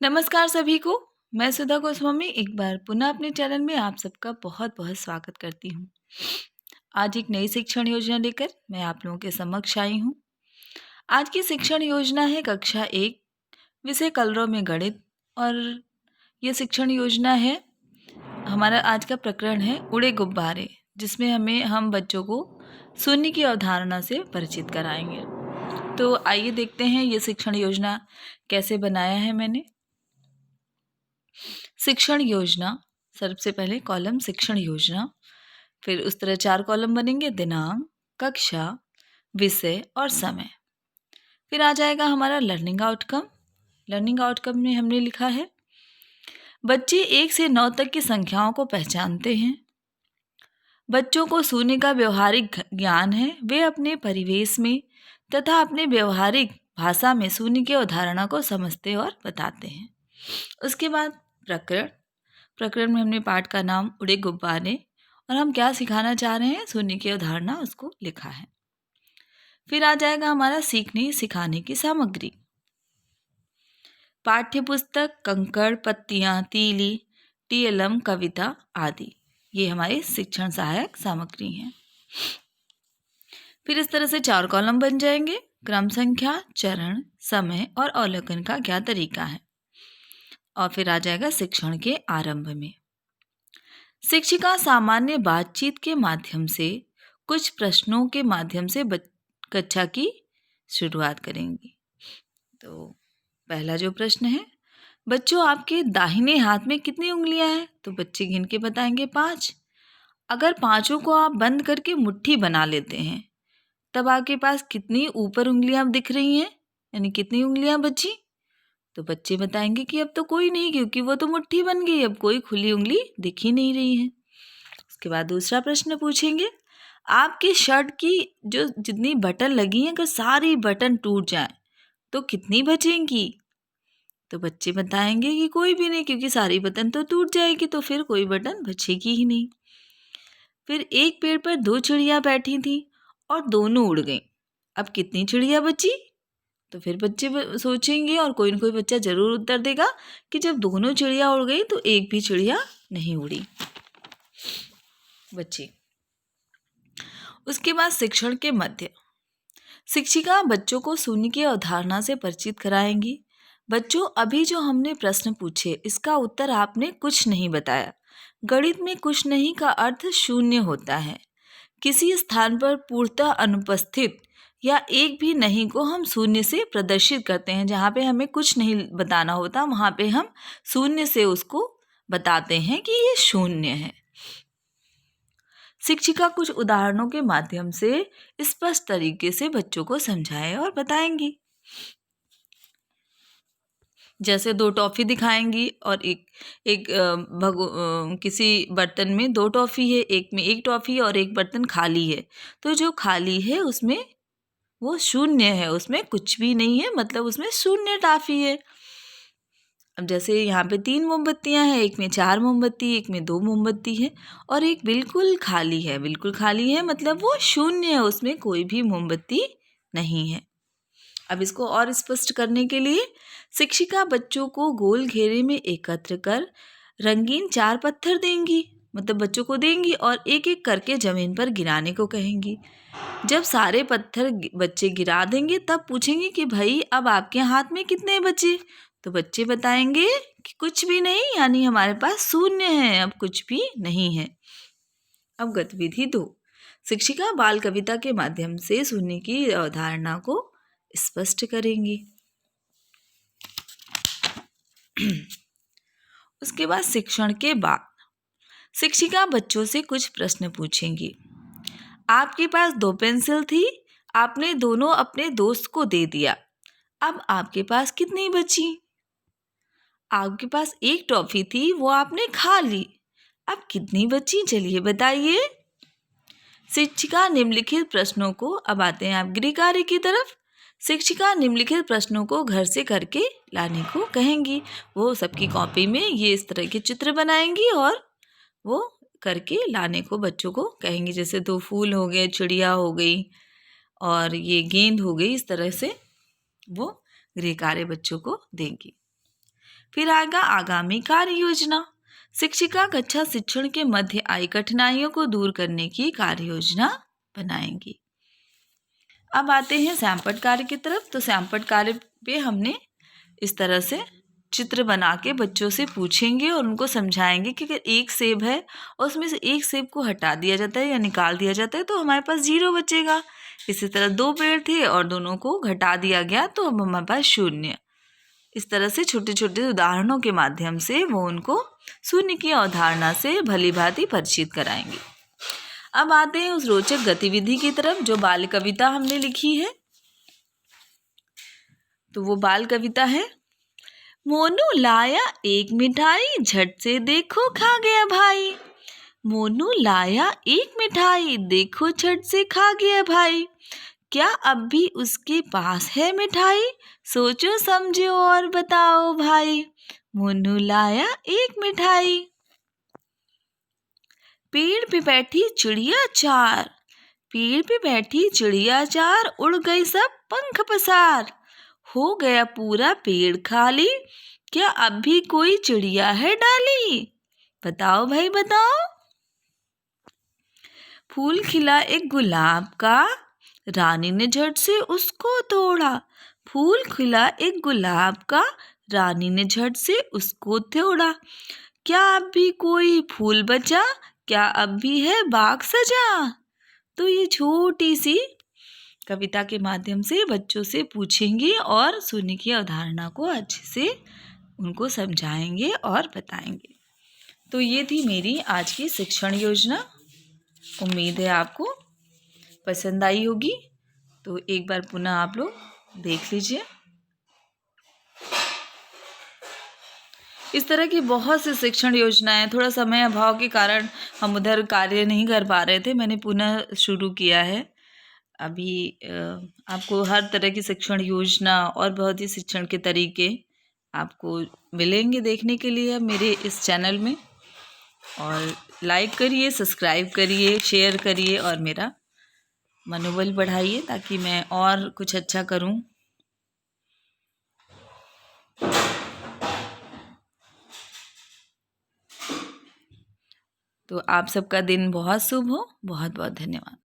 नमस्कार सभी को। मैं सुधा गोस्वामी एक बार पुनः अपने चैनल में आप सबका बहुत बहुत स्वागत करती हूँ। आज एक नई शिक्षण योजना लेकर मैं आप लोगों के समक्ष आई हूँ। आज की शिक्षण योजना है कक्षा 1 विषय कलरव में गणित। और ये शिक्षण योजना है, हमारा आज का प्रकरण है उड़े गुब्बारे, जिसमें हम बच्चों को शून्य की अवधारणा से परिचित कराएंगे। तो आइए देखते हैं ये शिक्षण योजना कैसे बनाया है मैंने। शिक्षण योजना, सबसे पहले कॉलम शिक्षण योजना, फिर उस तरह 4 कॉलम बनेंगे, दिनांक, कक्षा, विषय और समय। फिर आ जाएगा हमारा लर्निंग आउटकम। लर्निंग आउटकम में हमने लिखा है बच्चे 1 से 9 तक की संख्याओं को पहचानते हैं। बच्चों को शून्य का व्यवहारिक ज्ञान है। वे अपने परिवेश में तथा अपने व्यवहारिक भाषा में शून्य की अवधारणा को समझते और बताते हैं। उसके बाद प्रकरण में हमने पाठ का नाम उड़े गुब्बारे और हम क्या सिखाना चाह रहे हैं, शून्य की अवधारणा, उसको लिखा है। फिर आ जाएगा हमारा सीखने सिखाने की सामग्री। पाठ्य पुस्तक, कंकड़, पत्तियां, तीली, टीएलएम, कविता आदि, ये हमारी शिक्षण सहायक सामग्री हैं। फिर इस तरह से 4 कॉलम बन जाएंगे। क्रम संख्या, चरण, समय और अवलोकन का क्या तरीका है। और फिर आ जाएगा शिक्षण के आरंभ में। शिक्षिका सामान्य बातचीत के माध्यम से कुछ प्रश्नों के माध्यम से कक्षा की शुरुआत करेंगी। तो पहला जो प्रश्न है, बच्चों आपके दाहिने हाथ में कितनी उंगलियां हैं? तो बच्चे गिन के बताएंगे 5। अगर पांचों को आप बंद करके मुट्ठी बना लेते हैं तब आपके पास कितनी ऊपर उंगलियां दिख रही हैं, यानी कितनी उंगलियां बची? तो बच्चे बताएंगे कि अब तो कोई नहीं, क्योंकि वो तो मुट्ठी बन गई, अब कोई खुली उंगली दिख ही नहीं रही है। उसके बाद दूसरा प्रश्न पूछेंगे, आपकी शर्ट की जो जितनी बटन लगी हैं, अगर सारी बटन टूट जाएं तो कितनी बचेंगी? तो बच्चे बताएंगे कि कोई भी नहीं, क्योंकि सारी बटन तो टूट जाएगी, तो फिर कोई बटन बचेगी ही नहीं। फिर एक पेड़ पर 2 चिड़िया बैठी थी और दोनों उड़ गईं। अब कितनी चिड़िया बची? तो फिर बच्चे सोचेंगे और कोई न कोई बच्चा जरूर उत्तर देगा कि जब दोनों चिड़िया उड़ गई तो एक भी चिड़िया नहीं उड़ी। बच्चे। उसके बाद शिक्षण के मध्य शिक्षिका बच्चों को शून्य की अवधारणा से परिचित कराएंगी। बच्चों, अभी जो हमने प्रश्न पूछे इसका उत्तर आपने कुछ नहीं बताया। गणित में कुछ नहीं का अर्थ शून्य होता है। किसी स्थान पर पूर्णतः अनुपस्थित या एक भी नहीं को हम शून्य से प्रदर्शित करते हैं। जहाँ पे हमें कुछ नहीं बताना होता, वहाँ पे हम शून्य से उसको बताते हैं कि ये शून्य है। शिक्षिका कुछ उदाहरणों के माध्यम से स्पष्ट तरीके से बच्चों को समझाएं और बताएंगी। जैसे 2 टॉफ़ी दिखाएंगी और किसी बर्तन में 2 टॉफ़ी है, एक में 1 टॉफ़ी और एक बर्तन खाली है। तो जो खाली है उसमें वो शून्य है, उसमें कुछ भी नहीं है, मतलब उसमें शून्य टॉफ़ी है। अब जैसे यहाँ पे 3 मोमबत्तियाँ हैं, एक में 4 मोमबत्ती, एक में 2 मोमबत्ती है और एक बिल्कुल खाली है। बिल्कुल खाली है मतलब वो शून्य है, उसमें कोई भी मोमबत्ती नहीं है। अब इसको और स्पष्ट करने के लिए शिक्षिका बच्चों को गोल घेरे में एकत्र कर रंगीन 4 पत्थर देंगी, मतलब बच्चों को देंगी और एक एक करके जमीन पर गिराने को कहेंगी। जब सारे पत्थर बच्चे गिरा देंगे तब पूछेंगे कि भाई अब आपके हाथ में कितने बचे? तो बच्चे बताएंगे कि कुछ भी नहीं, यानी हमारे पास शून्य है, अब कुछ भी नहीं है। अब गतिविधि 2, शिक्षिका बाल कविता के माध्यम से शून्य की अवधारणा को स्पष्ट करेंगी। उसके बाद शिक्षण के बाद शिक्षिका बच्चों से कुछ प्रश्न पूछेंगी। आपके पास 2 पेंसिल थी, आपने दोनों अपने दोस्त को दे दिया, अब आपके पास कितनी बची? आपके पास 1 टॉफी थी, वो आपने खा ली, अब कितनी बची, चलिए बताइए। शिक्षिका निम्नलिखित प्रश्नों को, अब आते हैं आप गृह कार्य की तरफ। शिक्षिका निम्नलिखित प्रश्नों को घर से करके लाने को कहेंगी। वो सबकी कॉपी में ये इस तरह के चित्र बनाएंगी और वो करके लाने को बच्चों को कहेंगी। जैसे 2 फूल हो गए, चिड़िया हो गई और ये गेंद हो गई, इस तरह से वो गृह कार्य बच्चों को देंगी। फिर आएगा आगामी कार्य योजना। शिक्षिका कक्षा शिक्षण के मध्य आई कठिनाइयों को दूर करने की कार्य योजना बनाएंगी। अब आते हैं सैमपट कार्य की तरफ। तो सैमपट कार्य पे हमने इस तरह से चित्र बना के बच्चों से पूछेंगे और उनको समझाएंगे कि अगर एक सेब है और उसमें से एक सेब को हटा दिया जाता है या निकाल दिया जाता है तो हमारे पास 0 बचेगा। इसी तरह 2 पेड़ थे और दोनों को घटा दिया गया तो अब हमारे पास 0। इस तरह से छोटे छोटे उदाहरणों के माध्यम से वो उनको शून्य की अवधारणा से भली भांति परिचित कराएंगे। अब आते हैं उस रोचक गतिविधि की तरफ जो बाल कविता हमने लिखी है। तो वो बाल कविता है, मोनू लाया एक मिठाई, झट से देखो खा गया भाई। मोनू लाया एक मिठाई, देखो झट से खा गया भाई। क्या अब भी उसके पास है मिठाई? सोचो समझो और बताओ भाई। मोनू लाया एक मिठाई। पेड़ पे बैठी चिड़िया चार, पेड़ पे बैठी चिड़िया चार, उड़ गई सब पंख पसार। हो गया पूरा पेड़ खाली, क्या अब भी कोई चिड़िया है डाली? बताओ भाई बताओ। फूल खिला एक गुलाब का, रानी ने झट से उसको तोड़ा। फूल खिला एक गुलाब का, रानी ने झट से उसको तोड़ा। क्या अब भी कोई फूल बचा? क्या अब भी है बाग सजा? तो ये छोटी सी कविता के माध्यम से बच्चों से पूछेंगे और शून्य की अवधारणा को अच्छे से उनको समझाएंगे और बताएंगे। तो ये थी मेरी आज की शिक्षण योजना। उम्मीद है आपको पसंद आई होगी। तो एक बार पुनः आप लोग देख लीजिए। इस तरह की बहुत सी शिक्षण योजनाएं, थोड़ा समय अभाव के कारण हम उधर कार्य नहीं कर पा रहे थे, मैंने पुनः शुरू किया है। अभी आपको हर तरह की शिक्षण योजना और बहुत ही शिक्षण के तरीके आपको मिलेंगे देखने के लिए मेरे इस चैनल में। और लाइक करिए, सब्सक्राइब करिए, शेयर करिए और मेरा मनोबल बढ़ाइए ताकि मैं और कुछ अच्छा करूं। तो आप सबका दिन बहुत शुभ हो। बहुत बहुत धन्यवाद।